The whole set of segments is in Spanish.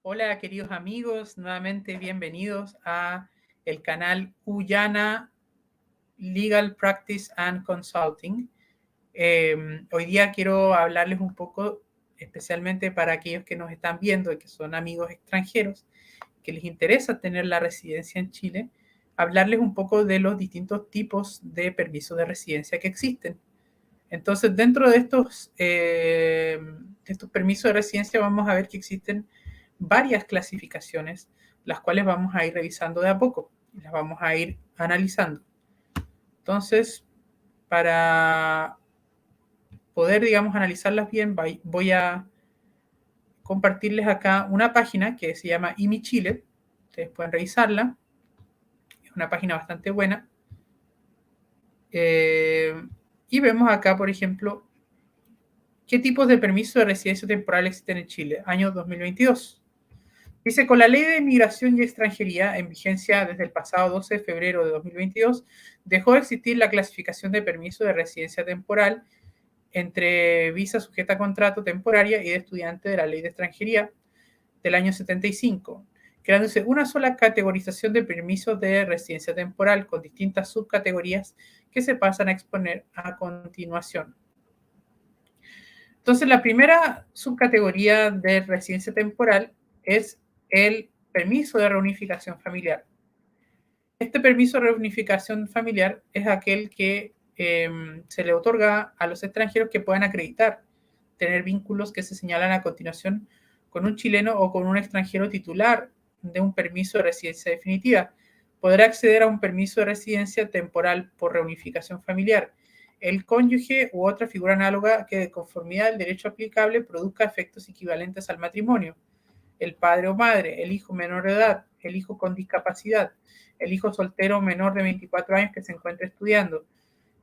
Hola, queridos amigos, nuevamente bienvenidos a el canal Uyana Legal Practice and Consulting. Hoy día quiero hablarles un poco, especialmente para aquellos que nos están viendo y que son amigos extranjeros, que les interesa tener la residencia en Chile, hablarles un poco de los distintos tipos de permisos de residencia que existen. Entonces, dentro de estos permisos de residencia vamos a ver que existen varias clasificaciones, las cuales vamos a ir revisando de a poco y las vamos a ir analizando. Entonces, para poder, digamos, analizarlas bien, voy a compartirles acá una página que se llama IMI Chile. Ustedes pueden revisarla. Es una página bastante buena. Y vemos acá, por ejemplo, qué tipos de permiso de residencia temporal existen en Chile, año 2022. Dice, con la Ley de Inmigración y Extranjería, en vigencia desde el pasado 12 de febrero de 2022, dejó de existir la clasificación de permiso de residencia temporal entre visa sujeta a contrato temporaria y de estudiante de la Ley de Extranjería del año 75, creándose una sola categorización de permisos de residencia temporal con distintas subcategorías que se pasan a exponer a continuación. Entonces, la primera subcategoría de residencia temporal es el permiso de reunificación familiar. Este permiso de reunificación familiar es aquel que se le otorga a los extranjeros que puedan acreditar tener vínculos que se señalan a continuación con un chileno o con un extranjero titular de un permiso de residencia definitiva. Podrá acceder a un permiso de residencia temporal por reunificación familiar el cónyuge u otra figura análoga que de conformidad al derecho aplicable produzca efectos equivalentes al matrimonio. El padre o madre, el hijo menor de edad, el hijo con discapacidad, el hijo soltero menor de 24 años que se encuentre estudiando,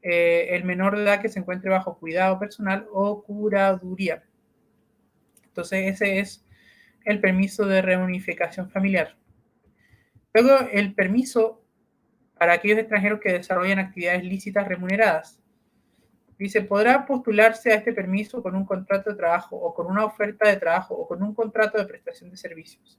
el menor de edad que se encuentre bajo cuidado personal o curaduría. Entonces ese es el permiso de reunificación familiar. Luego el permiso para aquellos extranjeros que desarrollan actividades lícitas remuneradas. Dice, podrá postularse a este permiso con un contrato de trabajo o con una oferta de trabajo o con un contrato de prestación de servicios.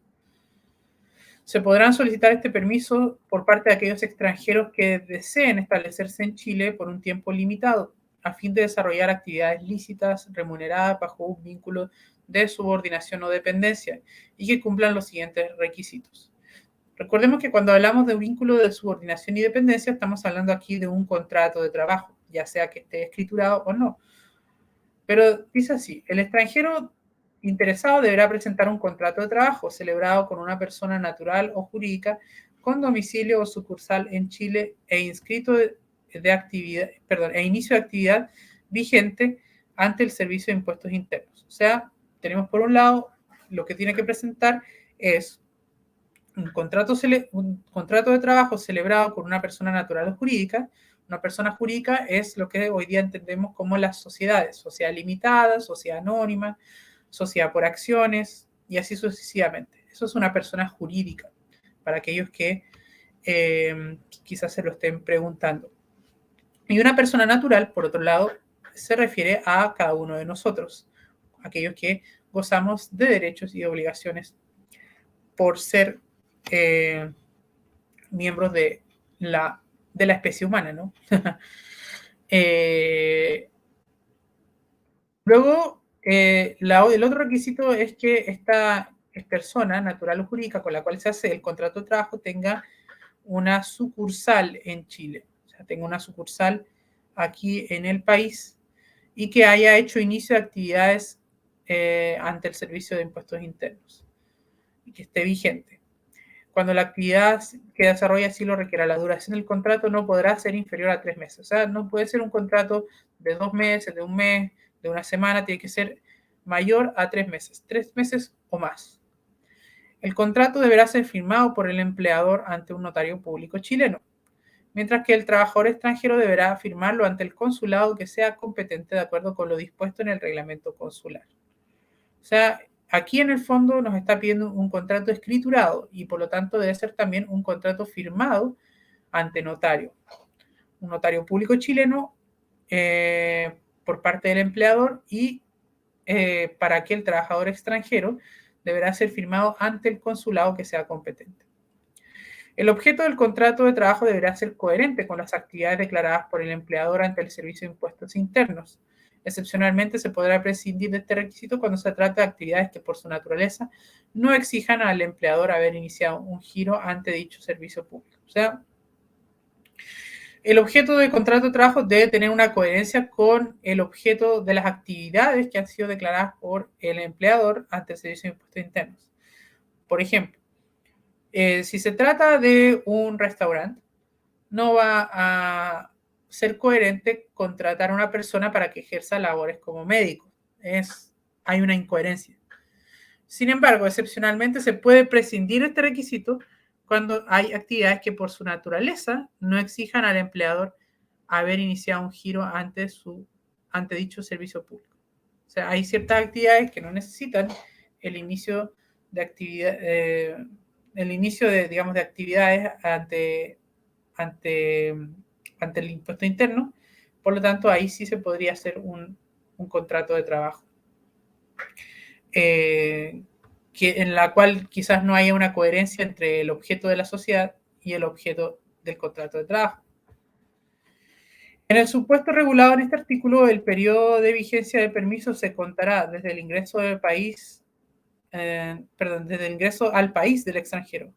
Se podrán solicitar este permiso por parte de aquellos extranjeros que deseen establecerse en Chile por un tiempo limitado, a fin de desarrollar actividades lícitas remuneradas bajo un vínculo de subordinación o dependencia y que cumplan los siguientes requisitos. Recordemos que cuando hablamos de un vínculo de subordinación y dependencia, estamos hablando aquí de un contrato de trabajo, ya sea que esté escriturado o no. Pero dice así, el extranjero interesado deberá presentar un contrato de trabajo celebrado con una persona natural o jurídica con domicilio o sucursal en Chile e inscrito e inicio de actividad vigente ante el Servicio de Impuestos Internos. O sea, tenemos por un lado lo que tiene que presentar es un contrato de trabajo celebrado con una persona natural o jurídica. Una persona jurídica es lo que hoy día entendemos como las sociedades, sociedad limitada, sociedad anónima, sociedad por acciones y así sucesivamente. Eso es una persona jurídica, para aquellos que quizás se lo estén preguntando. Y una persona natural, por otro lado, se refiere a cada uno de nosotros, aquellos que gozamos de derechos y obligaciones por ser miembros de la especie humana, ¿no? Luego, el otro requisito es que esta persona natural o jurídica con la cual se hace el contrato de trabajo tenga una sucursal en Chile, o sea, tenga una sucursal aquí en el país y que haya hecho inicio de actividades ante el Servicio de Impuestos Internos y que esté vigente. Cuando la actividad que desarrolla así lo requiera, la duración del contrato no podrá ser inferior a 3 meses. O sea, no puede ser un contrato de 2 meses, de un mes, de una semana, tiene que ser mayor a 3 meses o más. El contrato deberá ser firmado por el empleador ante un notario público chileno, mientras que el trabajador extranjero deberá firmarlo ante el consulado que sea competente de acuerdo con lo dispuesto en el reglamento consular. O sea, aquí en el fondo nos está pidiendo un contrato escriturado y por lo tanto debe ser también un contrato firmado ante notario. Un notario público chileno por parte del empleador y para que el trabajador extranjero deberá ser firmado ante el consulado que sea competente. El objeto del contrato de trabajo deberá ser coherente con las actividades declaradas por el empleador ante el Servicio de Impuestos Internos. Excepcionalmente, se podrá prescindir de este requisito cuando se trata de actividades que por su naturaleza no exijan al empleador haber iniciado un giro ante dicho servicio público. O sea, el objeto del contrato de trabajo debe tener una coherencia con el objeto de las actividades que han sido declaradas por el empleador ante el Servicio de Impuestos Internos. Por ejemplo, si se trata de un restaurante, no va a ser coherente contratar a una persona para que ejerza labores como médico. Hay una incoherencia. Sin embargo, excepcionalmente se puede prescindir de este requisito cuando hay actividades que por su naturaleza no exijan al empleador haber iniciado un giro ante dicho servicio público. O sea, hay ciertas actividades que no necesitan el inicio de actividad, digamos, de actividades ante el impuesto interno. Por lo tanto, ahí sí se podría hacer un contrato de trabajo. En la cual quizás no haya una coherencia entre el objeto de la sociedad y el objeto del contrato de trabajo. En el supuesto regulado en este artículo, el periodo de vigencia del permiso se contará desde el ingreso del país, desde el ingreso al país del extranjero.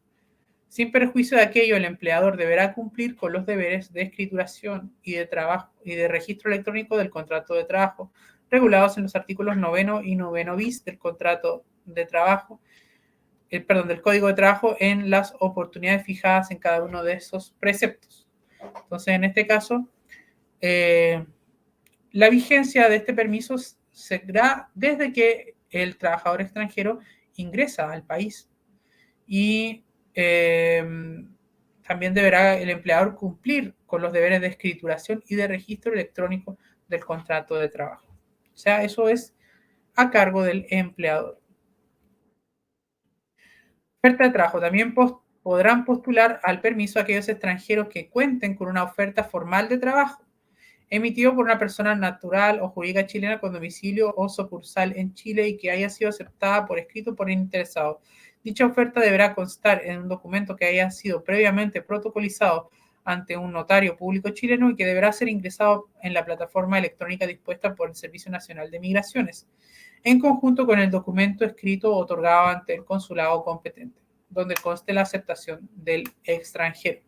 Sin perjuicio de aquello, el empleador deberá cumplir con los deberes de escrituración y de trabajo y de registro electrónico del contrato de trabajo, regulados en los artículos 9 y 9 bis del contrato de trabajo, del Código de Trabajo, en las oportunidades fijadas en cada uno de esos preceptos. Entonces, en este caso, la vigencia de este permiso será desde que el trabajador extranjero ingresa al país y también deberá el empleador cumplir con los deberes de escrituración y de registro electrónico del contrato de trabajo. O sea, eso es a cargo del empleador. Oferta de trabajo. También podrán postular al permiso aquellos extranjeros que cuenten con una oferta formal de trabajo emitido por una persona natural o jurídica chilena con domicilio o sucursal en Chile y que haya sido aceptada por escrito por el interesado. Dicha oferta deberá constar en un documento que haya sido previamente protocolizado ante un notario público chileno y que deberá ser ingresado en la plataforma electrónica dispuesta por el Servicio Nacional de Migraciones, en conjunto con el documento escrito otorgado ante el consulado competente, donde conste la aceptación del extranjero.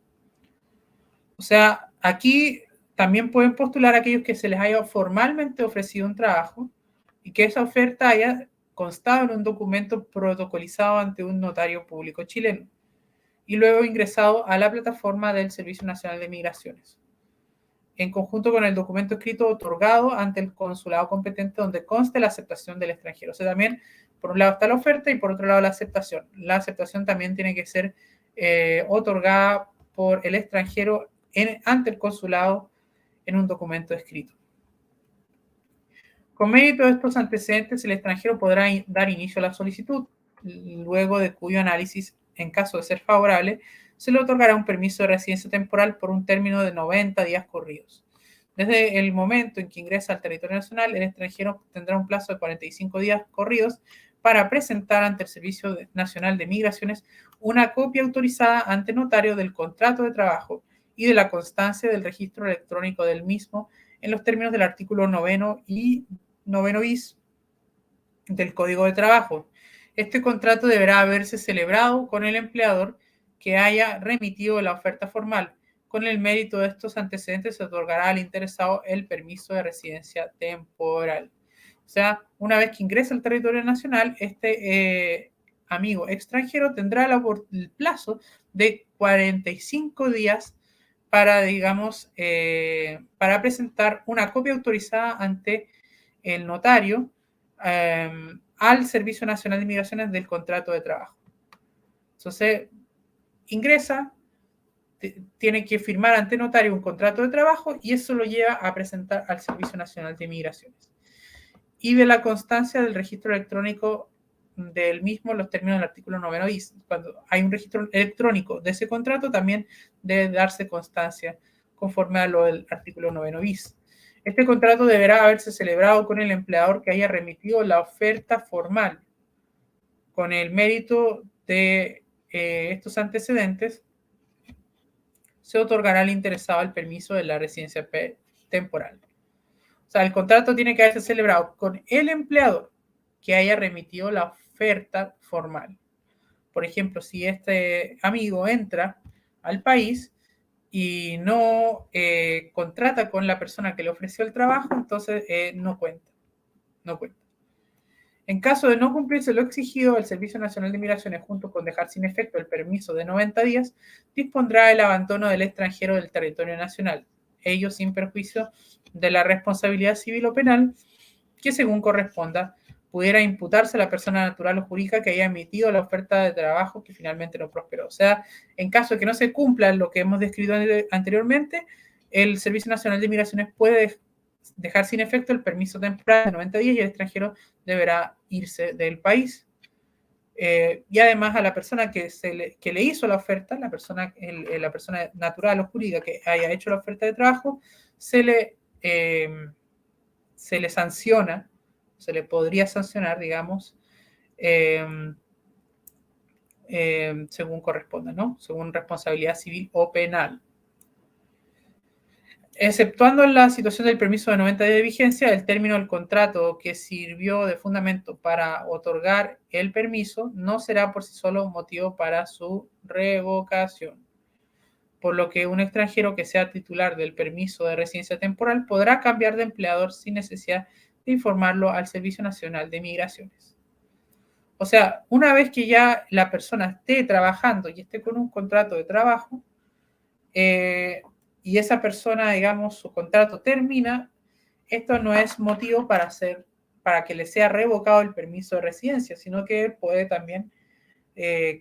O sea, aquí también pueden postular a aquellos que se les haya formalmente ofrecido un trabajo y que esa oferta haya constado en un documento protocolizado ante un notario público chileno y luego ingresado a la plataforma del Servicio Nacional de Migraciones, en conjunto con el documento escrito otorgado ante el consulado competente donde conste la aceptación del extranjero. O sea, también por un lado está la oferta y por otro lado la aceptación. La aceptación también tiene que ser otorgada por el extranjero ante el consulado en un documento escrito. Con mérito de estos antecedentes, el extranjero podrá dar inicio a la solicitud, luego de cuyo análisis, en caso de ser favorable, se le otorgará un permiso de residencia temporal por un término de 90 días corridos. Desde el momento en que ingresa al territorio nacional, el extranjero tendrá un plazo de 45 días corridos para presentar ante el Servicio Nacional de Migraciones una copia autorizada ante notario del contrato de trabajo y de la constancia del registro electrónico del mismo en los términos del artículo 9 y 9 bis del Código de Trabajo. Este contrato deberá haberse celebrado con el empleador que haya remitido la oferta formal. Con el mérito de estos antecedentes se otorgará al interesado el permiso de residencia temporal. O sea, una vez que ingresa al territorio nacional, este amigo extranjero tendrá el plazo de 45 días para, digamos, para presentar una copia autorizada ante el notario al Servicio Nacional de Migraciones del contrato de trabajo. Entonces, ingresa, tiene que firmar ante notario un contrato de trabajo y eso lo lleva a presentar al Servicio Nacional de Migraciones. Y de la constancia del registro electrónico del mismo en los términos del artículo 9 bis. Cuando hay un registro electrónico de ese contrato, también debe darse constancia conforme a lo del artículo 9 bis. Este contrato deberá haberse celebrado con el empleador que haya remitido la oferta formal, con el mérito de estos antecedentes, se otorgará al interesado el permiso de la residencia temporal. O sea, el contrato tiene que haberse celebrado con el empleador que haya remitido la oferta formal. Por ejemplo, si este amigo entra al país y no contrata con la persona que le ofreció el trabajo, entonces no cuenta. En caso de no cumplirse lo exigido, el Servicio Nacional de Migraciones, junto con dejar sin efecto el permiso de 90 días, dispondrá el abandono del extranjero del territorio nacional, ello sin perjuicio de la responsabilidad civil o penal que, según corresponda, pudiera imputarse a la persona natural o jurídica que haya emitido la oferta de trabajo que finalmente no prosperó. O sea, en caso de que no se cumpla lo que hemos descrito anteriormente, el Servicio Nacional de Migraciones puede dejar sin efecto el permiso temporal de 90 días y el extranjero deberá irse del país. Y además a la persona que le hizo la oferta, la persona natural o jurídica que haya hecho la oferta de trabajo, se le sanciona, se le podría sancionar, digamos, según corresponda, ¿no? Según responsabilidad civil o penal. Exceptuando la situación del permiso de 90 días de vigencia, el término del contrato que sirvió de fundamento para otorgar el permiso no será por sí solo motivo para su revocación, por lo que un extranjero que sea titular del permiso de residencia temporal podrá cambiar de empleador sin necesidad de informarlo al Servicio Nacional de Migraciones. O sea, una vez que ya la persona esté trabajando y esté con un contrato de trabajo, y esa persona, digamos, su contrato termina, esto no es motivo para que le sea revocado el permiso de residencia, sino que puede también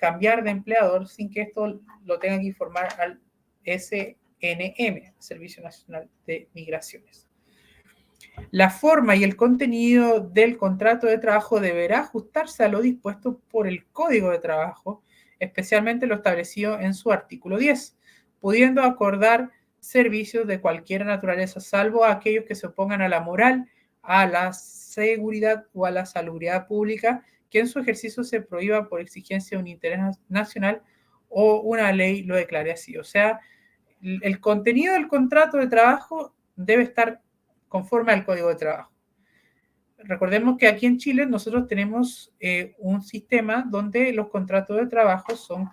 cambiar de empleador sin que esto lo tenga que informar al SNM, Servicio Nacional de Migraciones. La forma y el contenido del contrato de trabajo deberá ajustarse a lo dispuesto por el Código de Trabajo, especialmente lo establecido en su artículo 10, pudiendo acordar servicios de cualquier naturaleza, salvo aquellos que se opongan a la moral, a la seguridad o a la salubridad pública, que en su ejercicio se prohíba por exigencia de un interés nacional o una ley lo declare así. O sea, el contenido del contrato de trabajo debe estar conforme al Código de Trabajo. Recordemos que aquí en Chile nosotros tenemos un sistema donde los contratos de trabajo son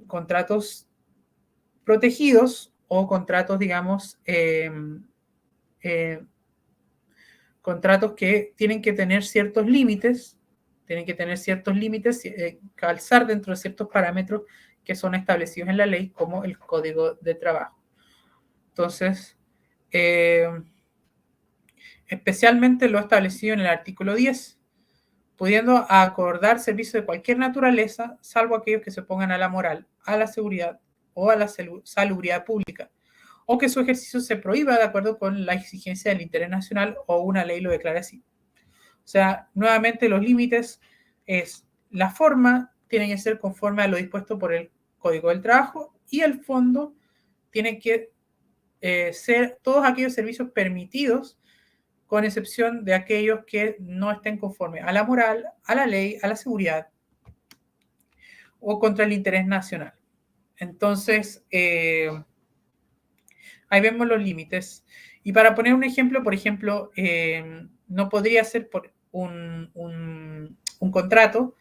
contratos protegidos o contratos, digamos, contratos que tienen que tener ciertos límites, calzar dentro de ciertos parámetros que son establecidos en la ley, como el Código de Trabajo. Entonces, especialmente lo establecido en el artículo 10, pudiendo acordar servicios de cualquier naturaleza, salvo aquellos que se opongan a la moral, a la seguridad o a la salubridad pública, o que su ejercicio se prohíba de acuerdo con la exigencia del interés nacional o una ley lo declare así. O sea, nuevamente los límites es la forma tiene que ser conforme a lo dispuesto por el Código del Trabajo y el fondo tiene que ser todos aquellos servicios permitidos, con excepción de aquellos que no estén conformes a la moral, a la ley, a la seguridad o contra el interés nacional. Entonces, ahí vemos los límites. Y para poner un ejemplo, por ejemplo, no podría ser por un contrato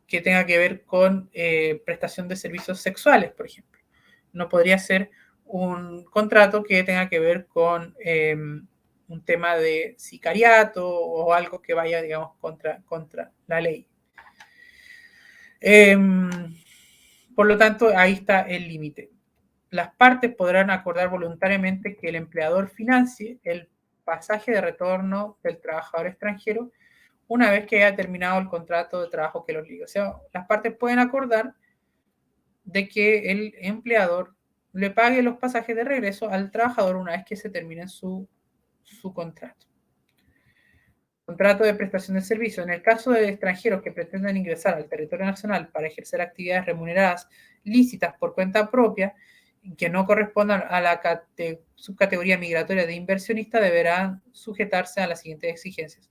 que tenga que ver con prestación de servicios sexuales, por ejemplo. No podría ser un contrato que tenga que ver con un tema de sicariato o algo que vaya, digamos, contra la ley. Por lo tanto, ahí está el límite. Las partes podrán acordar voluntariamente que el empleador financie el pasaje de retorno del trabajador extranjero una vez que haya terminado el contrato de trabajo que los liga. O sea, las partes pueden acordar de que el empleador le pague los pasajes de regreso al trabajador una vez que se termine su contrato. Contrato de prestación de servicio. En el caso de extranjeros que pretenden ingresar al territorio nacional para ejercer actividades remuneradas lícitas por cuenta propia, que no correspondan a la subcategoría migratoria de inversionista, deberán sujetarse a las siguientes exigencias.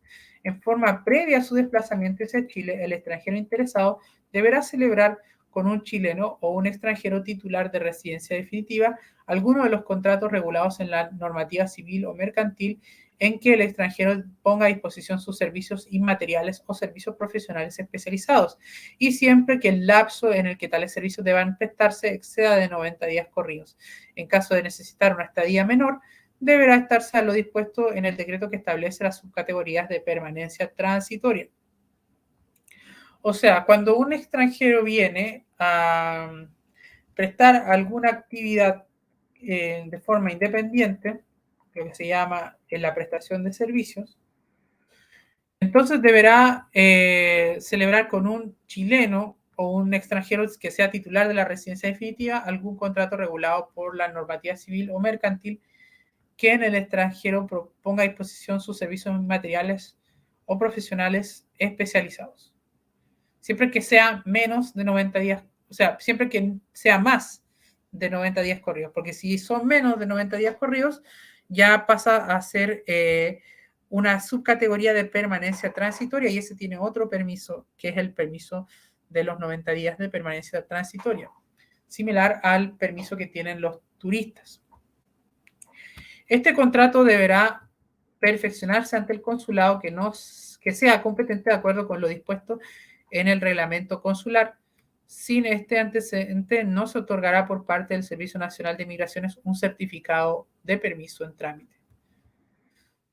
en forma previa a su desplazamiento hacia Chile, el extranjero interesado deberá celebrar con un chileno o un extranjero titular de residencia definitiva alguno de los contratos regulados en la normativa civil o mercantil en que el extranjero ponga a disposición sus servicios inmateriales o servicios profesionales especializados, y siempre que el lapso en el que tales servicios deban prestarse exceda de 90 días corridos. En caso de necesitar una estadía menor, deberá estarse a lo dispuesto en el decreto que establece las subcategorías de permanencia transitoria. O sea, cuando un extranjero viene a prestar alguna actividad de forma independiente, lo que se llama la prestación de servicios, entonces deberá celebrar con un chileno o un extranjero que sea titular de la residencia definitiva algún contrato regulado por la normativa civil o mercantil que en el extranjero ponga a disposición sus servicios materiales o profesionales especializados. Siempre que sea menos de 90 días, o sea, siempre que sea más de 90 días corridos, porque si son menos de 90 días corridos, ya pasa a ser una subcategoría de permanencia transitoria, y ese tiene otro permiso, que es el permiso de los 90 días de permanencia transitoria, similar al permiso que tienen los turistas. Este contrato deberá perfeccionarse ante el consulado que sea competente de acuerdo con lo dispuesto en el reglamento consular. Sin este antecedente, no se otorgará por parte del Servicio Nacional de Migraciones un certificado de permiso en trámite.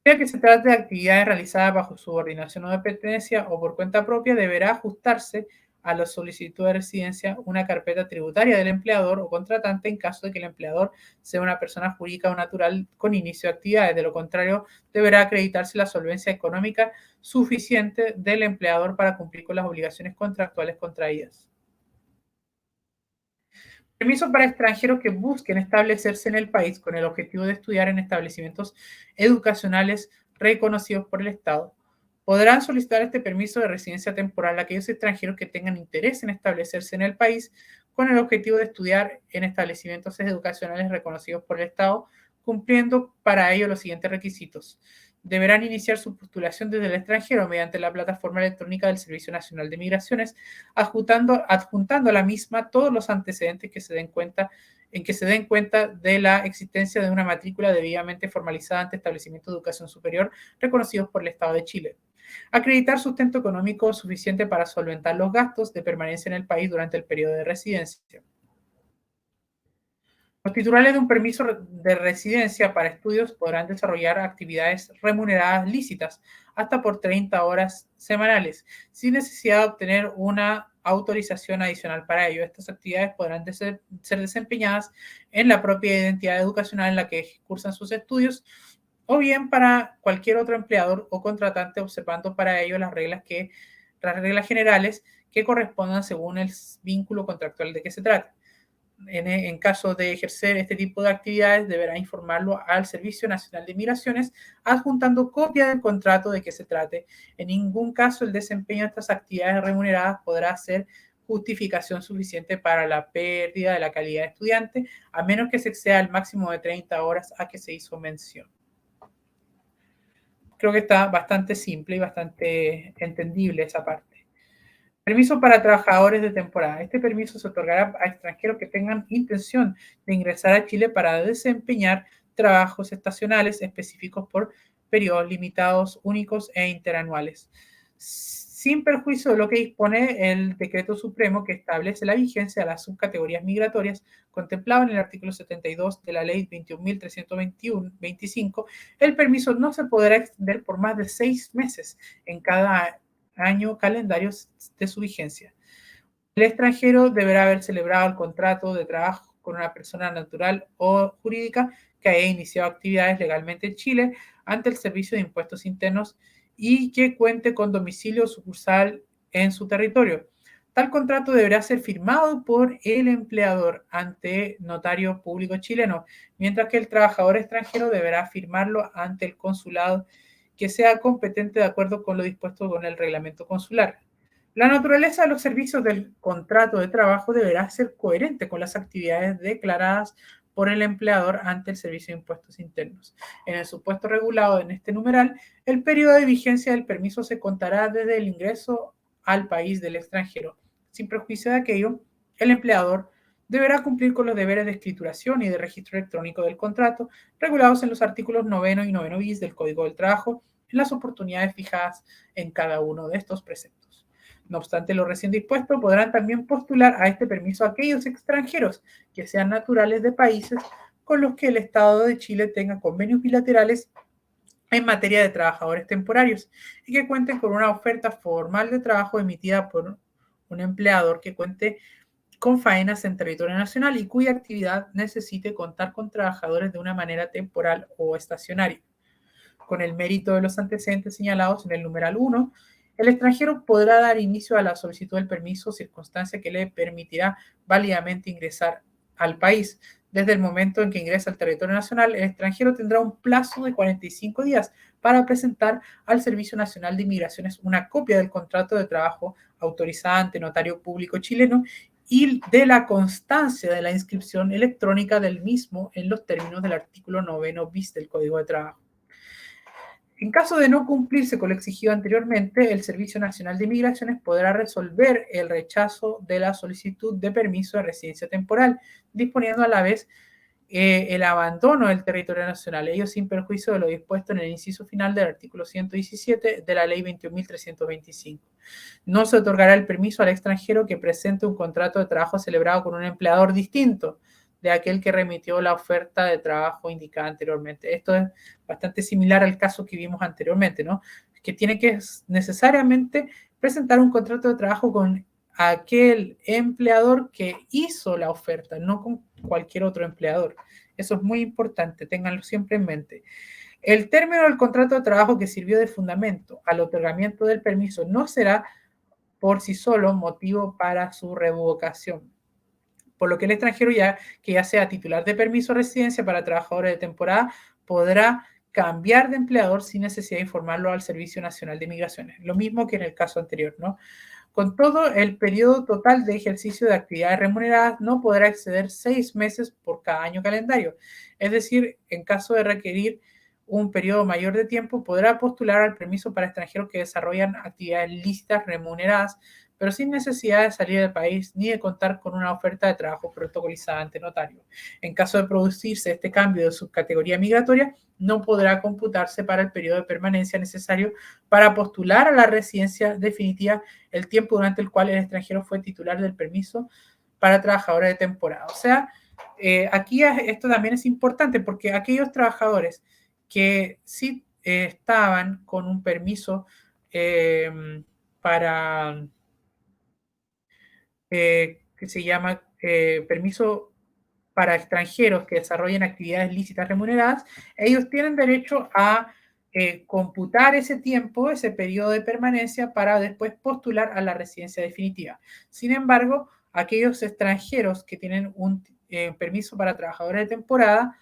Ya que se trate de actividades realizadas bajo subordinación o dependencia o por cuenta propia, deberá ajustarse a la solicitud de residencia una carpeta tributaria del empleador o contratante en caso de que el empleador sea una persona jurídica o natural con inicio de actividades. De lo contrario, deberá acreditarse la solvencia económica suficiente del empleador para cumplir con las obligaciones contractuales contraídas. Permiso para extranjeros que busquen establecerse en el país con el objetivo de estudiar en establecimientos educacionales reconocidos por el Estado. Podrán solicitar este permiso de residencia temporal a aquellos extranjeros que tengan interés en establecerse en el país con el objetivo de estudiar en establecimientos educacionales reconocidos por el Estado, cumpliendo para ello los siguientes requisitos. Deberán iniciar su postulación desde el extranjero mediante la plataforma electrónica del Servicio Nacional de Migraciones, adjuntando a la misma todos los antecedentes que se den cuenta de la existencia de una matrícula debidamente formalizada ante establecimientos de educación superior reconocidos por el Estado de Chile. Acreditar sustento económico suficiente para solventar los gastos de permanencia en el país durante el periodo de residencia. Los titulares de un permiso de residencia para estudios podrán desarrollar actividades remuneradas lícitas hasta por 30 horas semanales, sin necesidad de obtener una autorización adicional para ello. Estas actividades podrán ser desempeñadas en la propia identidad educacional en la que cursan sus estudios, o bien para cualquier otro empleador o contratante, observando para ello las reglas generales que correspondan según el vínculo contractual de que se trate. En caso de ejercer este tipo de actividades, deberá informarlo al Servicio Nacional de Migraciones, adjuntando copia del contrato de que se trate. En ningún caso el desempeño de estas actividades remuneradas podrá ser justificación suficiente para la pérdida de la calidad de estudiante, a menos que se exceda el máximo de 30 horas a que se hizo mención. Creo que está bastante simple y bastante entendible esa parte. Permiso para trabajadores de temporada. Este permiso se otorgará a extranjeros que tengan intención de ingresar a Chile para desempeñar trabajos estacionales específicos por periodos limitados, únicos e interanuales, sin perjuicio de lo que dispone el Decreto Supremo que establece la vigencia de las subcategorías migratorias contemplado en el artículo 72 de la Ley 21.325. El permiso no se podrá extender por más de 6 meses en cada año calendario de su vigencia. El extranjero deberá haber celebrado el contrato de trabajo con una persona natural o jurídica que haya iniciado actividades legalmente en Chile ante el Servicio de Impuestos Internos y que cuente con domicilio sucursal en su territorio. Tal contrato deberá ser firmado por el empleador ante notario público chileno, mientras que el trabajador extranjero deberá firmarlo ante el consulado que sea competente de acuerdo con lo dispuesto con el reglamento consular. La naturaleza de los servicios del contrato de trabajo deberá ser coherente con las actividades declaradas por el empleador ante el Servicio de Impuestos Internos. En el supuesto regulado en este numeral, el periodo de vigencia del permiso se contará desde el ingreso al país del extranjero. Sin perjuicio de aquello, el empleador deberá cumplir con los deberes de escrituración y de registro electrónico del contrato regulados en los artículos 9 y 9 bis del Código del Trabajo en las oportunidades fijadas en cada uno de estos preceptos. No obstante, los recién dispuestos podrán también postular a este permiso a aquellos extranjeros que sean naturales de países con los que el Estado de Chile tenga convenios bilaterales en materia de trabajadores temporarios y que cuenten con una oferta formal de trabajo emitida por un empleador que cuente con faenas en territorio nacional y cuya actividad necesite contar con trabajadores de una manera temporal o estacionaria. Con el mérito de los antecedentes señalados en el numeral 1, el extranjero podrá dar inicio a la solicitud del permiso, circunstancia que le permitirá válidamente ingresar al país. Desde el momento en que ingresa al territorio nacional, el extranjero tendrá un plazo de 45 días para presentar al Servicio Nacional de Inmigraciones una copia del contrato de trabajo autorizada ante notario público chileno y de la constancia de la inscripción electrónica del mismo en los términos del artículo 9 bis del Código de Trabajo. En caso de no cumplirse con lo exigido anteriormente, el Servicio Nacional de Migraciones podrá resolver el rechazo de la solicitud de permiso de residencia temporal, disponiendo a la vez el abandono del territorio nacional, ello sin perjuicio de lo dispuesto en el inciso final del artículo 117 de la Ley 21.325. No se otorgará el permiso al extranjero que presente un contrato de trabajo celebrado con un empleador distinto de aquel que remitió la oferta de trabajo indicada anteriormente. Esto es bastante similar al caso que vimos anteriormente, ¿no? Que tiene que necesariamente presentar un contrato de trabajo con aquel empleador que hizo la oferta, no con cualquier otro empleador. Eso es muy importante, ténganlo siempre en mente. El término del contrato de trabajo que sirvió de fundamento al otorgamiento del permiso no será por sí solo motivo para su revocación, por lo que el extranjero que ya sea titular de permiso de residencia para trabajadores de temporada podrá cambiar de empleador sin necesidad de informarlo al Servicio Nacional de Migraciones, lo mismo que en el caso anterior, ¿no? Con todo, el periodo total de ejercicio de actividades remuneradas no podrá exceder 6 meses por cada año calendario. Es decir, en caso de requerir un periodo mayor de tiempo, podrá postular al permiso para extranjeros que desarrollan actividades lícitas remuneradas, pero sin necesidad de salir del país ni de contar con una oferta de trabajo protocolizada ante notario. En caso de producirse este cambio de subcategoría migratoria, no podrá computarse para el periodo de permanencia necesario para postular a la residencia definitiva el tiempo durante el cual el extranjero fue titular del permiso para trabajadores de temporada. O sea, aquí esto también es importante porque aquellos trabajadores que sí estaban con un permiso para, que se llama permiso para extranjeros que desarrollen actividades lícitas remuneradas, ellos tienen derecho a computar ese tiempo, ese periodo de permanencia para después postular a la residencia definitiva. Sin embargo, aquellos extranjeros que tienen un permiso para trabajadores de temporada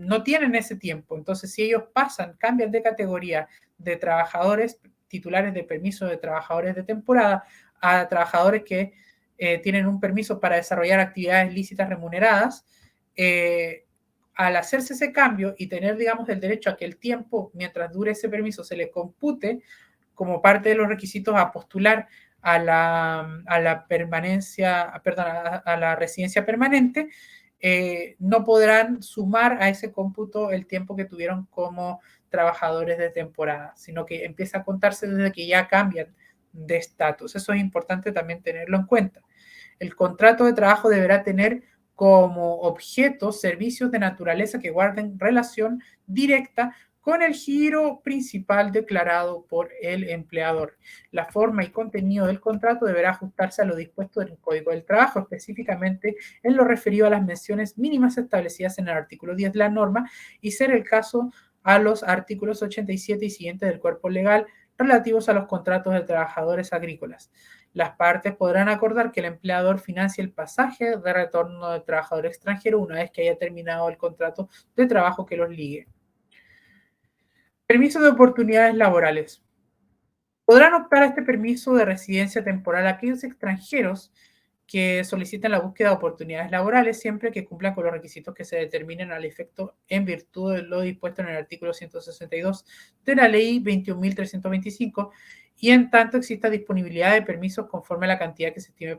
no tienen ese tiempo. Entonces, si ellos cambian de categoría de trabajadores titulares de permiso de trabajadores de temporada a trabajadores que tienen un permiso para desarrollar actividades lícitas remuneradas, al hacerse ese cambio y tener, digamos, el derecho a que el tiempo, mientras dure ese permiso, se le compute como parte de los requisitos a postular a la permanencia, perdón, a la residencia permanente, no podrán sumar a ese cómputo el tiempo que tuvieron como trabajadores de temporada, sino que empieza a contarse desde que ya cambian de estatus. Eso es importante también tenerlo en cuenta. El contrato de trabajo deberá tener como objeto servicios de naturaleza que guarden relación directa con el giro principal declarado por el empleador. La forma y contenido del contrato deberá ajustarse a lo dispuesto en el Código del Trabajo, específicamente en lo referido a las menciones mínimas establecidas en el artículo 10 de la norma y ser el caso a los artículos 87 y siguientes del cuerpo legal relativos a los contratos de trabajadores agrícolas. Las partes podrán acordar que el empleador financie el pasaje de retorno del trabajador extranjero una vez que haya terminado el contrato de trabajo que los ligue. Permiso de oportunidades laborales. Podrán optar a este permiso de residencia temporal aquellos extranjeros que soliciten la búsqueda de oportunidades laborales siempre que cumplan con los requisitos que se determinen al efecto en virtud de lo dispuesto en el artículo 162 de la Ley 21.325 y en tanto exista disponibilidad de permisos conforme a la cantidad que se estime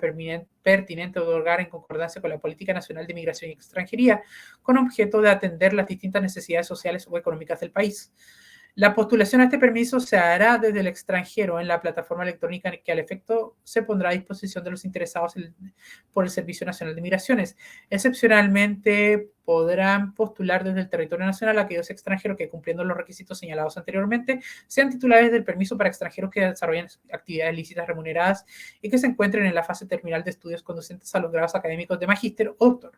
pertinente otorgar en concordancia con la Política Nacional de Migración y Extranjería, con objeto de atender las distintas necesidades sociales o económicas del país. La postulación a este permiso se hará desde el extranjero en la plataforma electrónica que al efecto se pondrá a disposición de los interesados por el Servicio Nacional de Migraciones. Excepcionalmente podrán postular desde el territorio nacional aquellos extranjeros que, cumpliendo los requisitos señalados anteriormente, sean titulares del permiso para extranjeros que desarrollen actividades lícitas remuneradas y que se encuentren en la fase terminal de estudios conducentes a los grados académicos de magíster o doctor.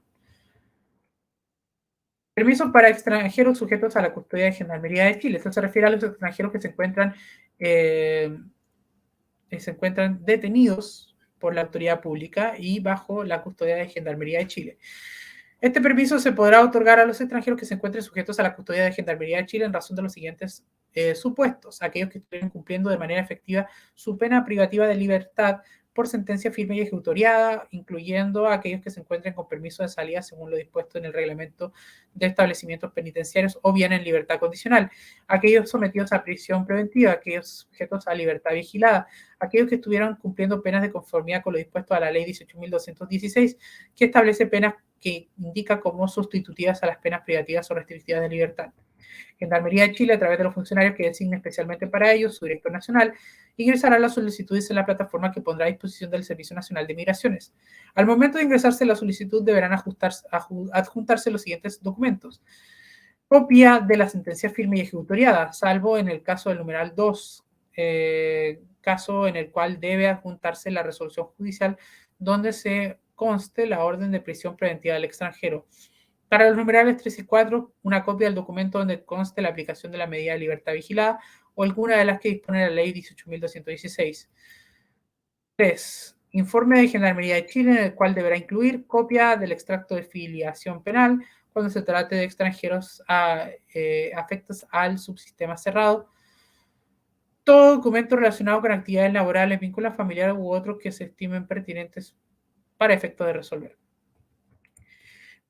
Permisos para extranjeros sujetos a la custodia de Gendarmería de Chile. Esto se refiere a los extranjeros que se encuentran detenidos por la autoridad pública y bajo la custodia de Gendarmería de Chile. Este permiso se podrá otorgar a los extranjeros que se encuentren sujetos a la custodia de Gendarmería de Chile en razón de los siguientes supuestos: aquellos que estén cumpliendo de manera efectiva su pena privativa de libertad por sentencia firme y ejecutoriada, incluyendo a aquellos que se encuentren con permiso de salida según lo dispuesto en el reglamento de establecimientos penitenciarios o bien en libertad condicional, aquellos sometidos a prisión preventiva, aquellos sujetos a libertad vigilada, aquellos que estuvieran cumpliendo penas de conformidad con lo dispuesto a la Ley 18.216, que establece penas que indica como sustitutivas a las penas privativas o restrictivas de libertad. Gendarmería de Chile, a través de los funcionarios que designe especialmente para ellos, su director nacional, ingresará las solicitudes en la plataforma que pondrá a disposición del Servicio Nacional de Migraciones. Al momento de ingresarse la solicitud deberán adjuntarse los siguientes documentos: copia de la sentencia firme y ejecutoriada, salvo en el caso del numeral 2, caso en el cual debe adjuntarse la resolución judicial donde se conste la orden de prisión preventiva del extranjero. Para los numerales 3 y 4, una copia del documento donde conste la aplicación de la medida de libertad vigilada o alguna de las que dispone la Ley 18.216. 3. Informe de Gendarmería de Chile, en el cual deberá incluir copia del extracto de filiación penal cuando se trate de extranjeros afectos al subsistema cerrado. Todo documento relacionado con actividades laborales, vínculos familiares u otros que se estimen pertinentes para efecto de resolver.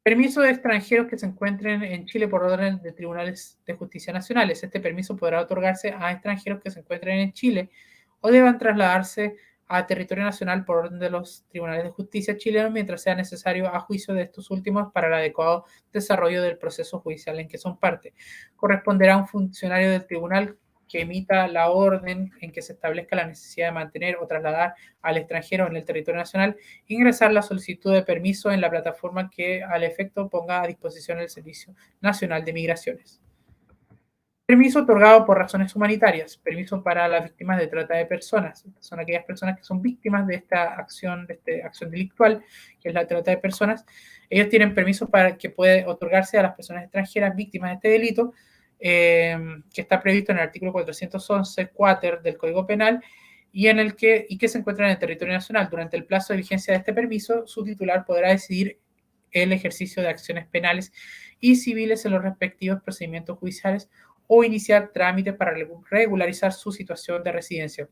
Permiso de extranjeros que se encuentren en Chile por orden de tribunales de justicia nacionales. Este permiso podrá otorgarse a extranjeros que se encuentren en Chile o deban trasladarse a territorio nacional por orden de los tribunales de justicia chilenos mientras sea necesario a juicio de estos últimos para el adecuado desarrollo del proceso judicial en que son parte. Corresponderá a un funcionario del tribunal que emita la orden en que se establezca la necesidad de mantener o trasladar al extranjero en el territorio nacional, ingresar la solicitud de permiso en la plataforma que al efecto ponga a disposición el Servicio Nacional de Migraciones. Permiso otorgado por razones humanitarias. Permiso para las víctimas de trata de personas. Son aquellas personas que son víctimas de esta acción delictual, que es la trata de personas. Ellos tienen permiso para que puede otorgarse a las personas extranjeras víctimas de este delito, que está previsto en el artículo 411 cuater del Código Penal y que se encuentra en el territorio nacional. Durante el plazo de vigencia de este permiso, su titular podrá decidir el ejercicio de acciones penales y civiles en los respectivos procedimientos judiciales o iniciar trámites para regularizar su situación de residencia.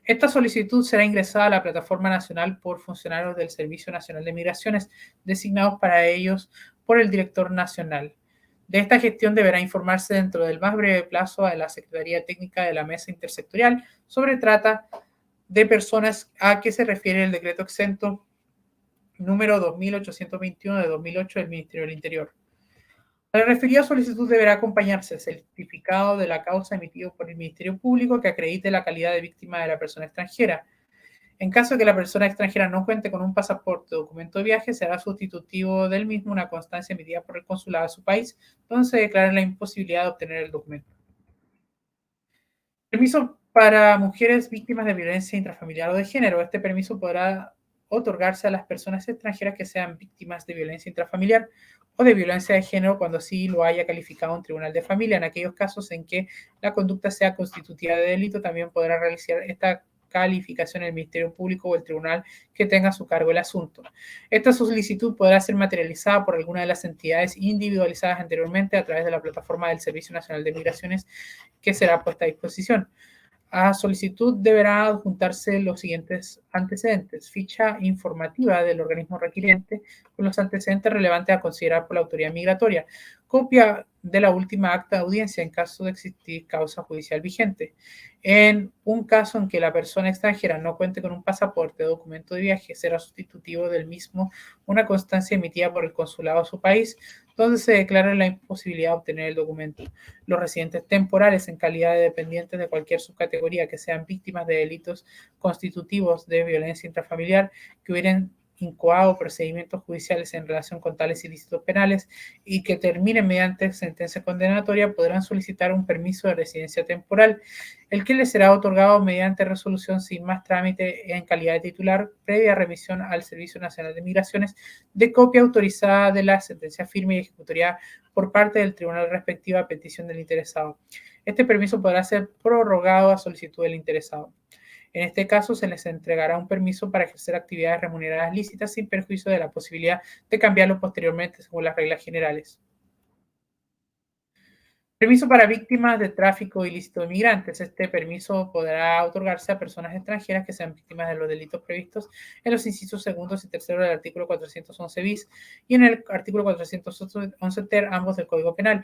Esta solicitud será ingresada a la plataforma nacional por funcionarios del Servicio Nacional de Migraciones designados para ellos por el director nacional. De esta gestión deberá informarse dentro del más breve plazo a la Secretaría Técnica de la Mesa Intersectorial sobre trata de personas a que se refiere el decreto exento número 2821 de 2008 del Ministerio del Interior. La referida solicitud deberá acompañarse del certificado de la causa emitido por el Ministerio Público que acredite la calidad de víctima de la persona extranjera. En caso de que la persona extranjera no cuente con un pasaporte o documento de viaje, será sustitutivo del mismo una constancia emitida por el consulado de su país, donde se declare la imposibilidad de obtener el documento. Permiso para mujeres víctimas de violencia intrafamiliar o de género. Este permiso podrá otorgarse a las personas extranjeras que sean víctimas de violencia intrafamiliar o de violencia de género cuando así lo haya calificado un tribunal de familia. En aquellos casos en que la conducta sea constitutiva de delito, también podrá realizar esta calificación el Ministerio Público o el tribunal que tenga a su cargo el asunto. Esta solicitud podrá ser materializada por alguna de las entidades individualizadas anteriormente a través de la plataforma del Servicio Nacional de Migraciones que será puesta a disposición. A solicitud deberá adjuntarse los siguientes antecedentes: ficha informativa del organismo requiriente con los antecedentes relevantes a considerar por la autoridad migratoria, copia de la última acta de audiencia en caso de existir causa judicial vigente. En un caso en que la persona extranjera no cuente con un pasaporte o documento de viaje, será sustitutivo del mismo una constancia emitida por el consulado de su país, donde se declara la imposibilidad de obtener el documento. Los residentes temporales en calidad de dependientes de cualquier subcategoría que sean víctimas de delitos constitutivos de violencia intrafamiliar, que hubieran incoado procedimientos judiciales en relación con tales ilícitos penales y que terminen mediante sentencia condenatoria, podrán solicitar un permiso de residencia temporal, el que les será otorgado mediante resolución sin más trámite en calidad de titular, previa remisión al Servicio Nacional de Migraciones de copia autorizada de la sentencia firme y ejecutoria por parte del tribunal respectiva a petición del interesado. Este permiso podrá ser prorrogado a solicitud del interesado. En este caso, se les entregará un permiso para ejercer actividades remuneradas lícitas sin perjuicio de la posibilidad de cambiarlo posteriormente según las reglas generales. Permiso para víctimas de tráfico ilícito de migrantes. Este permiso podrá otorgarse a personas extranjeras que sean víctimas de los delitos previstos en los incisos segundos y terceros del artículo 411 bis y en el artículo 411 ter, ambos del Código Penal.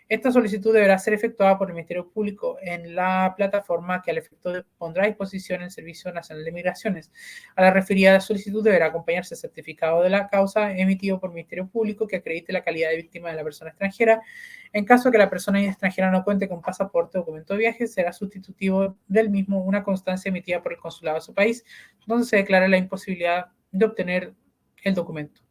Esta solicitud deberá ser efectuada por el Ministerio Público en la plataforma que al efecto pondrá a disposición el Servicio Nacional de Migraciones. A la referida solicitud deberá acompañarse certificado de la causa emitido por el Ministerio Público que acredite la calidad de víctima de la persona extranjera. En caso de que la persona extranjera no cuente con pasaporte o documento de viaje, será sustitutivo del mismo una constancia emitida por el consulado de su país, donde se declara la imposibilidad de obtener el documento.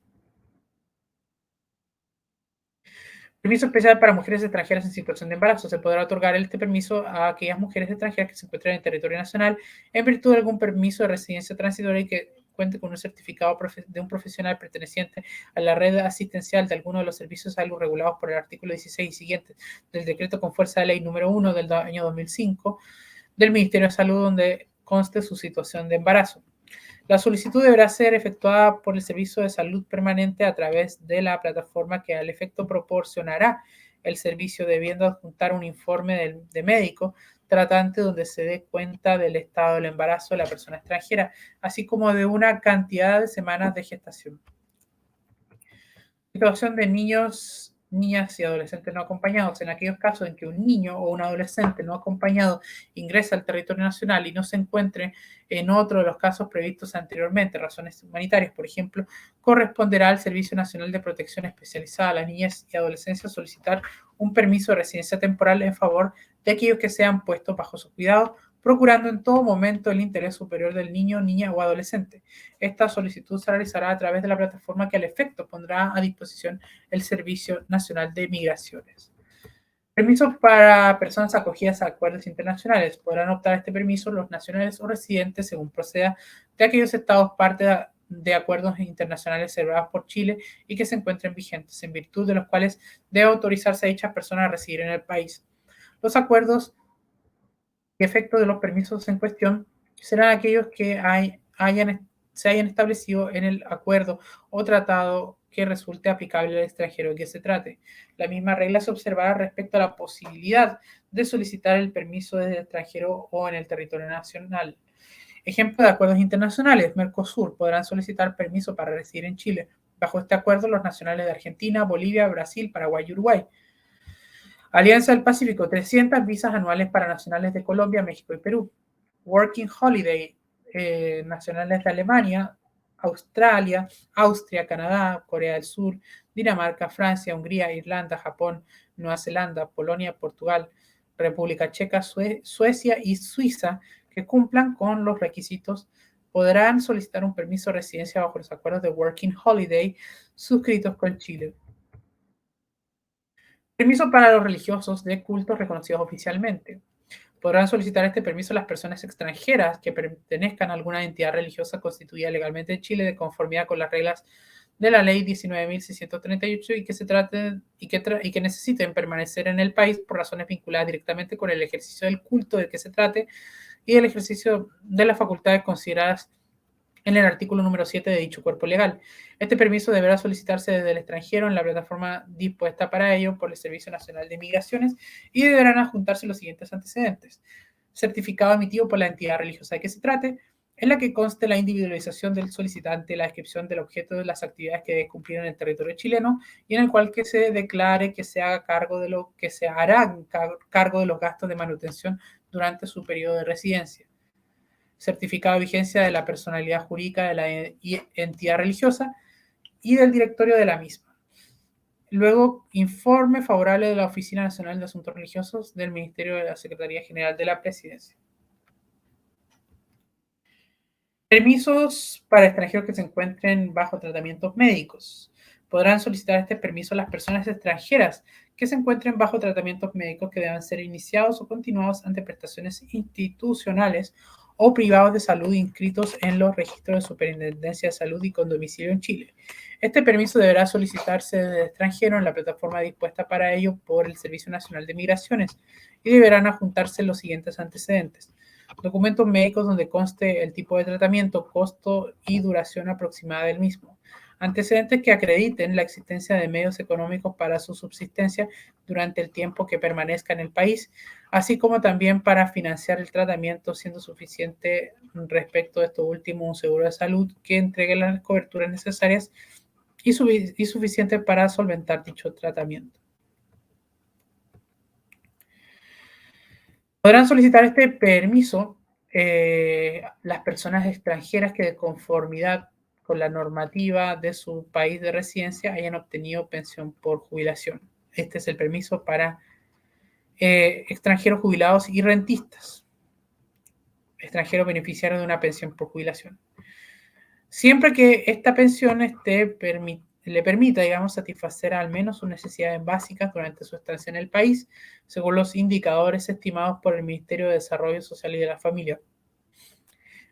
Permiso especial para mujeres extranjeras en situación de embarazo. Se podrá otorgar este permiso a aquellas mujeres extranjeras que se encuentren en el territorio nacional en virtud de algún permiso de residencia transitoria y que cuente con un certificado de un profesional perteneciente a la red asistencial de alguno de los servicios de salud regulados por el artículo 16 y siguientes del decreto con fuerza de ley número 1 del año 2005 del Ministerio de Salud, donde conste su situación de embarazo. La solicitud deberá ser efectuada por el Servicio de Salud Permanente a través de la plataforma que al efecto proporcionará el servicio, debiendo adjuntar un informe de médico tratante donde se dé cuenta del estado del embarazo de la persona extranjera, así como de una cantidad de semanas de gestación. Situación de niños, niñas y adolescentes no acompañados. En aquellos casos en que un niño o un adolescente no acompañado ingresa al territorio nacional y no se encuentre en otro de los casos previstos anteriormente, razones humanitarias, por ejemplo, corresponderá al Servicio Nacional de Protección Especializada a la Niñez y Adolescencia solicitar un permiso de residencia temporal en favor de aquellos que sean puestos bajo su cuidado, procurando en todo momento el interés superior del niño, niña o adolescente. Esta solicitud se realizará a través de la plataforma que al efecto pondrá a disposición el Servicio Nacional de Migraciones. Permisos para personas acogidas a acuerdos internacionales. Podrán optar a este permiso los nacionales o residentes, según proceda, de aquellos estados parte de acuerdos internacionales celebrados por Chile y que se encuentren vigentes, en virtud de los cuales debe autorizarse a dichas personas a residir en el país. Los acuerdos y efecto de los permisos en cuestión serán aquellos que se hayan establecido en el acuerdo o tratado que resulte aplicable al extranjero de que se trate. La misma regla se observará respecto a la posibilidad de solicitar el permiso desde el extranjero o en el territorio nacional. Ejemplo de acuerdos internacionales: Mercosur podrán solicitar permiso para residir en Chile. Bajo este acuerdo, los nacionales de Argentina, Bolivia, Brasil, Paraguay y Uruguay. Alianza del Pacífico: 300 visas anuales para nacionales de Colombia, México y Perú. Working Holiday, nacionales de Alemania, Australia, Austria, Canadá, Corea del Sur, Dinamarca, Francia, Hungría, Irlanda, Japón, Nueva Zelanda, Polonia, Portugal, República Checa, Suecia y Suiza, que cumplan con los requisitos, podrán solicitar un permiso de residencia bajo los acuerdos de Working Holiday suscritos con Chile. Permiso para los religiosos de cultos reconocidos oficialmente. Podrán solicitar este permiso las personas extranjeras que pertenezcan a alguna entidad religiosa constituida legalmente en Chile de conformidad con las reglas de la Ley 19.638 y que necesiten permanecer en el país por razones vinculadas directamente con el ejercicio del culto del que se trate y el ejercicio de las facultades consideradas en el artículo número 7 de dicho cuerpo legal. Este permiso deberá solicitarse desde el extranjero en la plataforma dispuesta para ello por el Servicio Nacional de Migraciones y deberán adjuntarse los siguientes antecedentes: certificado emitido por la entidad religiosa de que se trate, en la que conste la individualización del solicitante, la descripción del objeto de las actividades que debe cumplir en el territorio chileno y en el cual que se declare que se haga cargo de lo que se hará cargo de los gastos de manutención durante su periodo de residencia. Certificado de vigencia de la personalidad jurídica de la entidad religiosa y del directorio de la misma. Luego, informe favorable de la Oficina Nacional de Asuntos Religiosos del Ministerio de la Secretaría General de la Presidencia. Permisos para extranjeros que se encuentren bajo tratamientos médicos. Podrán solicitar este permiso las personas extranjeras que se encuentren bajo tratamientos médicos que deban ser iniciados o continuados ante prestaciones institucionales o privados de salud inscritos en los registros de Superintendencia de Salud y con domicilio en Chile. Este permiso deberá solicitarse desde el extranjero en la plataforma dispuesta para ello por el Servicio Nacional de Migraciones y deberán adjuntarse los siguientes antecedentes: documentos médicos donde conste el tipo de tratamiento, costo y duración aproximada del mismo. Antecedentes que acrediten la existencia de medios económicos para su subsistencia durante el tiempo que permanezca en el país, así como también para financiar el tratamiento, siendo suficiente respecto de esto último un seguro de salud que entregue las coberturas necesarias y suficiente para solventar dicho tratamiento. Podrán solicitar este permiso las personas extranjeras que de conformidad con la normativa de su país de residencia hayan obtenido pensión por jubilación. Este es el permiso para extranjeros jubilados y rentistas, extranjeros beneficiarios de una pensión por jubilación. Siempre que esta pensión le permita, digamos, satisfacer al menos sus necesidades básicas durante su estancia en el país, según los indicadores estimados por el Ministerio de Desarrollo Social y de la Familia.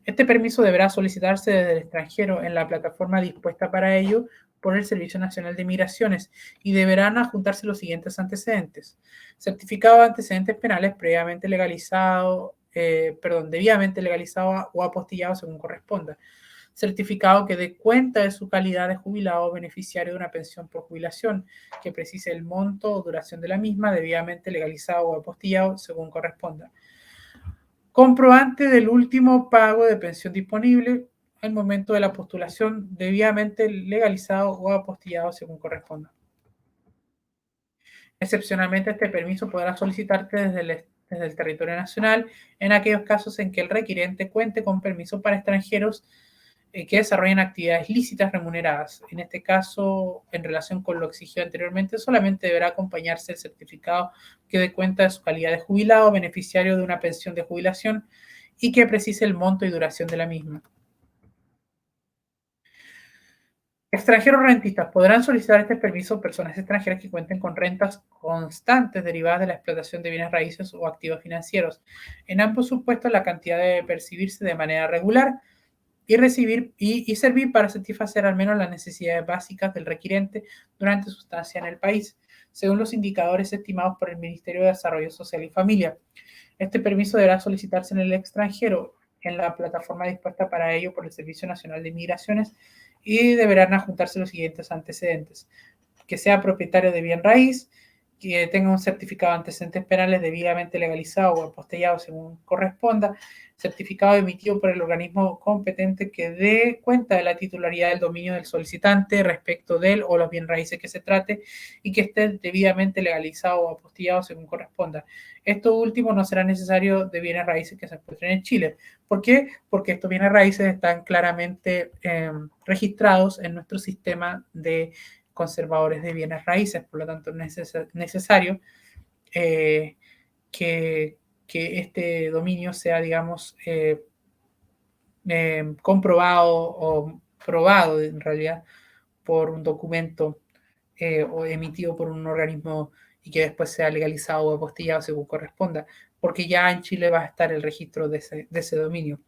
Este permiso deberá solicitarse desde el extranjero en la plataforma dispuesta para ello por el Servicio Nacional de Migraciones y deberán adjuntarse los siguientes antecedentes: certificado de antecedentes penales previamente legalizado, debidamente legalizado o apostillado según corresponda; certificado que dé cuenta de su calidad de jubilado o beneficiario de una pensión por jubilación, que precise el monto o duración de la misma, debidamente legalizado o apostillado según corresponda; comprobante del último pago de pensión disponible al momento de la postulación, debidamente legalizado o apostillado según corresponda. Excepcionalmente, este permiso podrá solicitarte desde el territorio nacional en aquellos casos en que el requirente cuente con permiso para extranjeros que desarrollen actividades lícitas remuneradas. En este caso, en relación con lo exigido anteriormente, solamente deberá acompañarse el certificado que dé cuenta de su calidad de jubilado, beneficiario de una pensión de jubilación y que precise el monto y duración de la misma. Extranjeros rentistas. Podrán solicitar este permiso personas extranjeras que cuenten con rentas constantes derivadas de la explotación de bienes raíces o activos financieros. En ambos supuestos, la cantidad debe percibirse de manera regular y servir para satisfacer al menos las necesidades básicas del requirente durante su estancia en el país, según los indicadores estimados por el Ministerio de Desarrollo Social y Familia. Este permiso deberá solicitarse en el extranjero en la plataforma dispuesta para ello por el Servicio Nacional de Migraciones y deberán adjuntarse los siguientes antecedentes: que sea propietario de bien raíz, que tenga un certificado de antecedentes penales debidamente legalizado o apostillado según corresponda, certificado emitido por el organismo competente que dé cuenta de la titularidad del dominio del solicitante respecto de él o los bien raíces que se trate y que esté debidamente legalizado o apostillado según corresponda. Esto último no será necesario de bienes raíces que se encuentren en Chile. ¿Por qué? Porque estos bienes raíces están claramente registrados en nuestro sistema de conservadores de bienes raíces, por lo tanto es necesario que, que este dominio sea, digamos, comprobado o probado en realidad por un documento o emitido por un organismo y que después sea legalizado o apostillado según corresponda, porque ya en Chile va a estar el registro de ese dominio.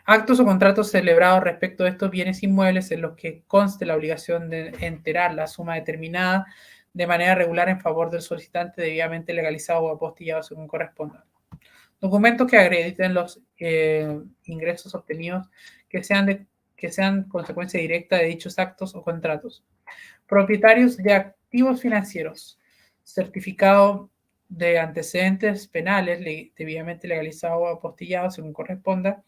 Actos o contratos celebrados respecto de estos bienes inmuebles en los que conste la obligación de enterar la suma determinada de manera regular en favor del solicitante debidamente legalizado o apostillado según corresponda. Documentos que acrediten los ingresos obtenidos que sean consecuencia directa de dichos actos o contratos. Propietarios de activos financieros. Certificado de antecedentes penales debidamente legalizados o apostillados según corresponda,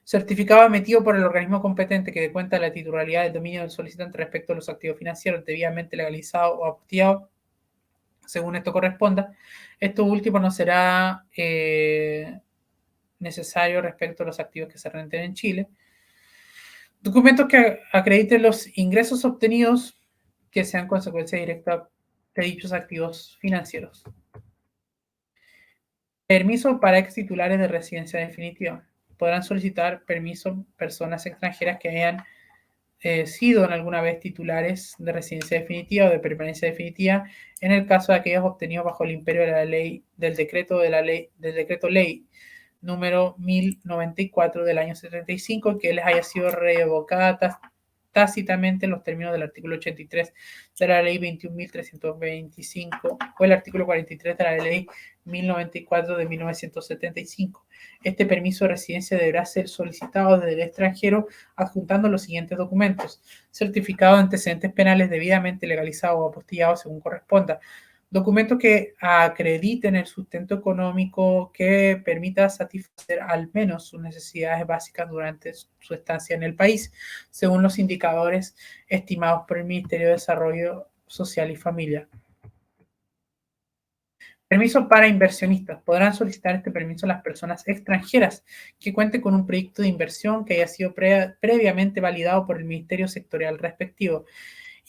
certificado emitido por el organismo competente que dé cuenta de la titularidad del dominio del solicitante respecto a los activos financieros debidamente legalizados o apostillados según esto corresponda. Esto último no será necesario respecto a los activos que se renten en Chile. Documentos que acrediten los ingresos obtenidos que sean consecuencia directa de dichos activos financieros. Permiso para ex titulares de residencia definitiva. Podrán solicitar permiso personas extranjeras que hayan sido en alguna vez titulares de residencia definitiva o de permanencia definitiva en el caso de aquellos obtenidos bajo el imperio de la ley del decreto ley número 1094 del año 75 que les haya sido revocada tácitamente en los términos del artículo 83 de la ley 21.325 o el artículo 43 de la ley 1094 de 1975. Este permiso de residencia deberá ser solicitado desde el extranjero adjuntando los siguientes documentos: certificado de antecedentes penales debidamente legalizado o apostillado según corresponda, documentos que acrediten el sustento económico que permita satisfacer al menos sus necesidades básicas durante su estancia en el país, según los indicadores estimados por el Ministerio de Desarrollo Social y Familia. Permiso para inversionistas. Podrán solicitar este permiso las personas extranjeras que cuenten con un proyecto de inversión que haya sido previamente validado por el Ministerio Sectorial respectivo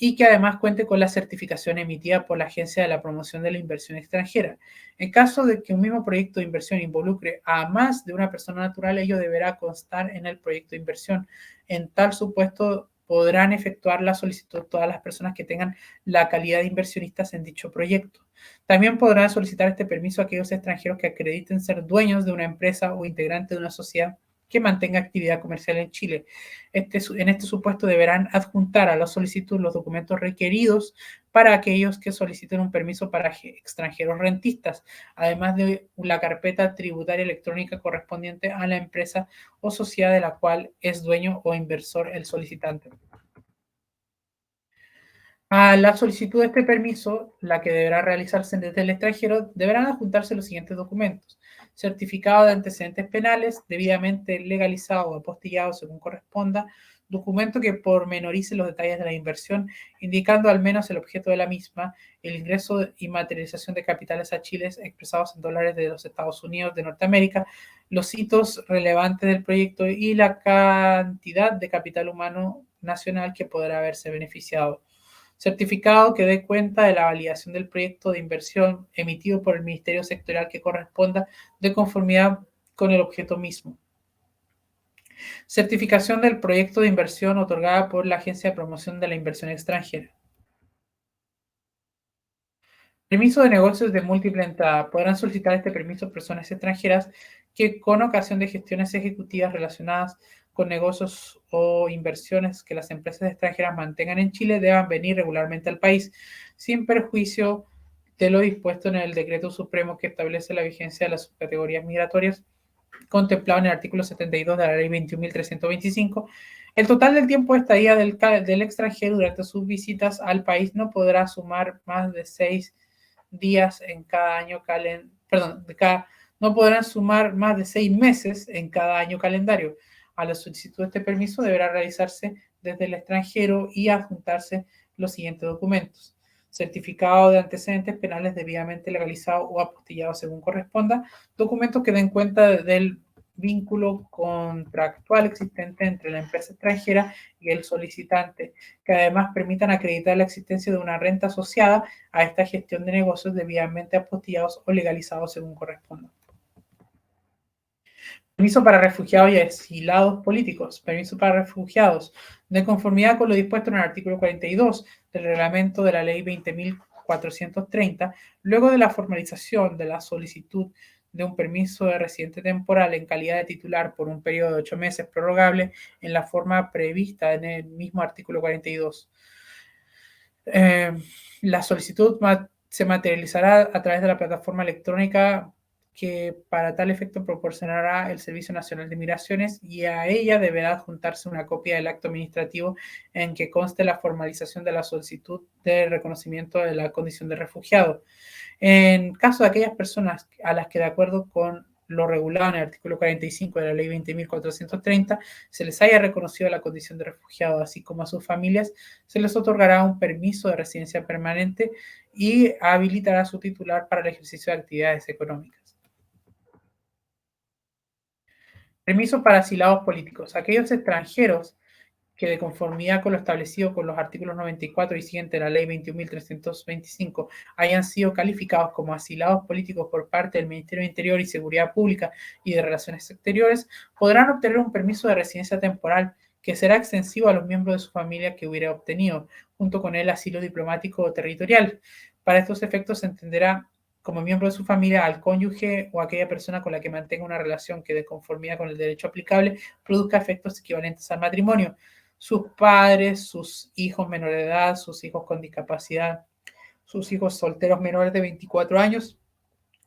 y que además cuente con la certificación emitida por la Agencia de la Promoción de la Inversión Extranjera. En caso de que un mismo proyecto de inversión involucre a más de una persona natural, ello deberá constar en el proyecto de inversión. En tal supuesto, podrán efectuar la solicitud todas las personas que tengan la calidad de inversionistas en dicho proyecto. También podrán solicitar este permiso a aquellos extranjeros que acrediten ser dueños de una empresa o integrante de una sociedad que mantenga actividad comercial en Chile. En este supuesto deberán adjuntar a la solicitud los documentos requeridos para aquellos que soliciten un permiso para extranjeros rentistas, además de la carpeta tributaria electrónica correspondiente a la empresa o sociedad de la cual es dueño o inversor el solicitante. A la solicitud de este permiso, la que deberá realizarse desde el extranjero, deberán adjuntarse los siguientes documentos: certificado de antecedentes penales, debidamente legalizado o apostillado según corresponda, documento que pormenorice los detalles de la inversión, indicando al menos el objeto de la misma, el ingreso y materialización de capitales a Chile expresados en dólares de los Estados Unidos de Norteamérica, los hitos relevantes del proyecto y la cantidad de capital humano nacional que podrá haberse beneficiado. Certificado que dé cuenta de la validación del proyecto de inversión emitido por el Ministerio Sectorial que corresponda de conformidad con el objeto mismo. Certificación del proyecto de inversión otorgada por la Agencia de Promoción de la Inversión Extranjera. Permiso de negocios de múltiple entrada. Podrán solicitar este permiso personas extranjeras que con ocasión de gestiones ejecutivas relacionadas con negocios o inversiones que las empresas extranjeras mantengan en Chile deban venir regularmente al país, sin perjuicio de lo dispuesto en el Decreto Supremo que establece la vigencia de las subcategorías migratorias contemplado en el artículo 72 de la Ley 21.325. El total del tiempo de estadía del extranjero durante sus visitas al país no podrá sumar más de 6 días en cada año no podrán sumar más de 6 meses en cada año calendario. A la solicitud de este permiso deberá realizarse desde el extranjero y adjuntarse los siguientes documentos: certificado de antecedentes penales debidamente legalizado o apostillado según corresponda, documentos que den cuenta del vínculo contractual existente entre la empresa extranjera y el solicitante, que además permitan acreditar la existencia de una renta asociada a esta gestión de negocios debidamente apostillados o legalizados según corresponda. Permiso para refugiados y exilados políticos. Permiso para refugiados. De conformidad con lo dispuesto en el artículo 42 del reglamento de la ley 20.430, luego de la formalización de la solicitud de un permiso de residente temporal en calidad de titular por un periodo de 8 meses prorrogable en la forma prevista en el mismo artículo 42. La solicitud se materializará a través de la plataforma electrónica que para tal efecto proporcionará el Servicio Nacional de Migraciones y a ella deberá adjuntarse una copia del acto administrativo en que conste la formalización de la solicitud de reconocimiento de la condición de refugiado. En caso de aquellas personas a las que, de acuerdo con lo regulado en el artículo 45 de la Ley 20.430, se les haya reconocido la condición de refugiado, así como a sus familias, se les otorgará un permiso de residencia permanente y habilitará a su titular para el ejercicio de actividades económicas. Permiso para asilados políticos. Aquellos extranjeros que, de conformidad con lo establecido con los artículos 94 y siguiente de la Ley 21.325, hayan sido calificados como asilados políticos por parte del Ministerio de Interior y Seguridad Pública y de Relaciones Exteriores, podrán obtener un permiso de residencia temporal que será extensivo a los miembros de su familia que hubiera obtenido, junto con el asilo diplomático o territorial. Para estos efectos se entenderá como miembro de su familia al cónyuge o aquella persona con la que mantenga una relación que, de conformidad con el derecho aplicable, produzca efectos equivalentes al matrimonio. Sus padres, sus hijos menores de edad, sus hijos con discapacidad, sus hijos solteros menores de 24 años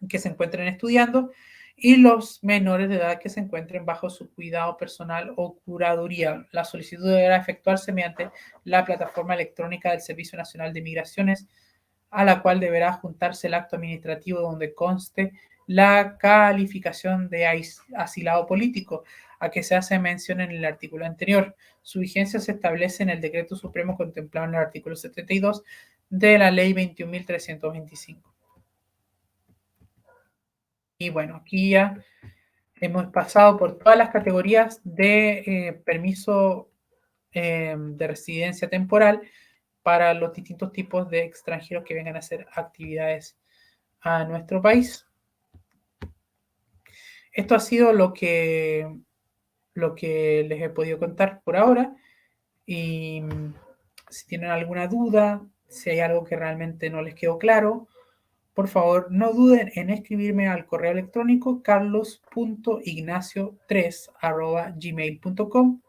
que se encuentren estudiando y los menores de edad que se encuentren bajo su cuidado personal o curaduría. La solicitud deberá efectuarse mediante la plataforma electrónica del Servicio Nacional de Migraciones, a la cual deberá juntarse el acto administrativo donde conste la calificación de asilado político, a que se hace mención en el artículo anterior. Su vigencia se establece en el decreto supremo contemplado en el artículo 72 de la ley 21.325. Y bueno, aquí ya hemos pasado por todas las categorías de permiso de residencia temporal para los distintos tipos de extranjeros que vengan a hacer actividades a nuestro país. Esto ha sido lo que les he podido contar por ahora. Y si tienen alguna duda, si hay algo que realmente no les quedó claro, por favor no duden en escribirme al correo electrónico carlos.ignacio3@gmail.com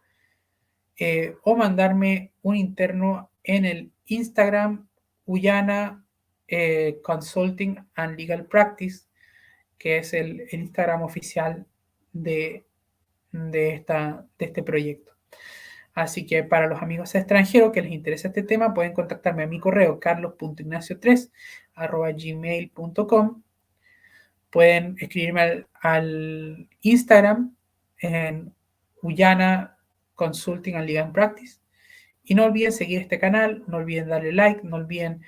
o mandarme un interno en el Instagram Guyana Consulting and Legal Practice, que es el Instagram oficial de, de este proyecto. Así que para los amigos extranjeros que les interesa este tema, pueden contactarme a mi correo carlos.ignacio3@gmail.com. Pueden escribirme al Instagram en Guyana Consulting and Legal Practice. Y no olviden seguir este canal, no olviden darle like, no olviden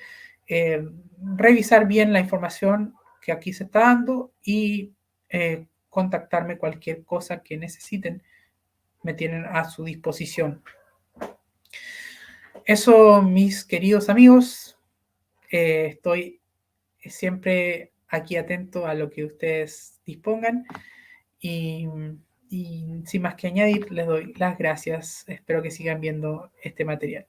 revisar bien la información que aquí se está dando y contactarme cualquier cosa que necesiten, me tienen a su disposición. Eso, mis queridos amigos, estoy siempre aquí atento a lo que ustedes dispongan y, y sin más que añadir, les doy las gracias. Espero que sigan viendo este material.